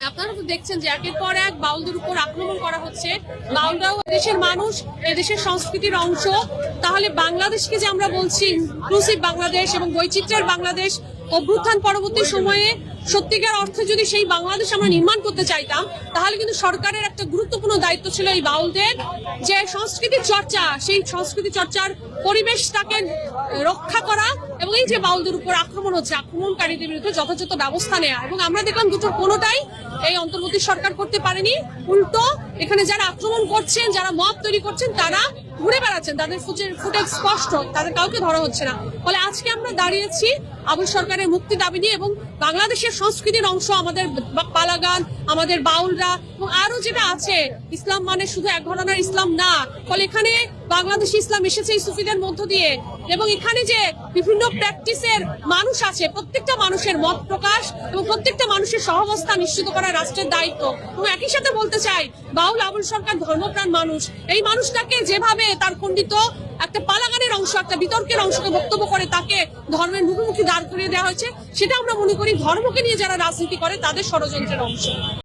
আপনারা তো দেখছেন যে একের পর এক বাউলদের উপর আক্রমণ করা হচ্ছে। বাউলরাও দেশের মানুষ, এদেশের সংস্কৃতির অংশ। তাহলে বাংলাদেশকে যে আমরা বলছি ইনক্লুসিভ বাংলাদেশ এবং বৈচিত্র্যের বাংলাদেশ, অভ্যুত্থান পরবর্তী সময়ে সত্যিকার অর্থে যদি সেই বাংলাদেশ আমরা নির্মাণ করতে চাইতাম, তাহলে কিন্তু সরকারের একটা গুরুত্বপূর্ণ দায়িত্ব ছিল এই বাউলদের যে সংস্কৃতি চর্চা, সেই সংস্কৃতি চর্চার পরিবেশটাকে রক্ষা করা এবং এই যে বাউলদের উপর আক্রমণ হচ্ছে, আক্রমণকারীদের বিরুদ্ধে যথাযথ ব্যবস্থা নেওয়া। এবং আমরা দেখলাম দুটোর কোনোটাই এই অন্তর্বর্তী সরকার করতে পারেনি। উল্টো এখানে যারা আক্রমণ করছেন, যারা মব তৈরি করছেন, তারা ঘুরে বেড়াচ্ছেন, তাদের ফুটেজ স্পষ্ট, তাদের কাউকে ধরা হচ্ছে না। ফলে আজকে আমরা দাঁড়িয়েছি আবুল সরকারের মুক্তি দাবি নিয়ে এবং বাংলাদেশের সংস্কৃতির অংশ আমাদের পালা গান, আমাদের বাউলরা এবং আরো যেটা আছে, ইসলাম মানে শুধু এক ঘরানার ইসলাম না। ফলে এখানে বাংলাদেশি ইসলাম এসেছে এই সুফিদের মধ্য দিয়ে এবং এখানে যে বিভিন্ন প্র্যাকটিসের মানুষ আছে, প্রত্যেকটা মানুষের মত প্রকাশ এবং প্রত্যেকটা মানুষের সহাবস্থান নিশ্চিত করা রাষ্ট্রের দায়িত্ব। এবং একই সাথে বলতে চাই, বাউল আবুল সরকার ধর্মপ্রাণ মানুষ। এই মানুষটাকে যেভাবে তার খণ্ডিত একটা পালাগানের অংশ, একটা বিতর্কের অংশকে বক্তব্য করে তাকে ধর্মের মুখোমুখি দাঁড় করিয়ে দেওয়া হয়েছে, সেটা আমরা মনে করি ধর্মকে নিয়ে যারা রাজনীতি করে তাদের ষড়যন্ত্রের অংশ।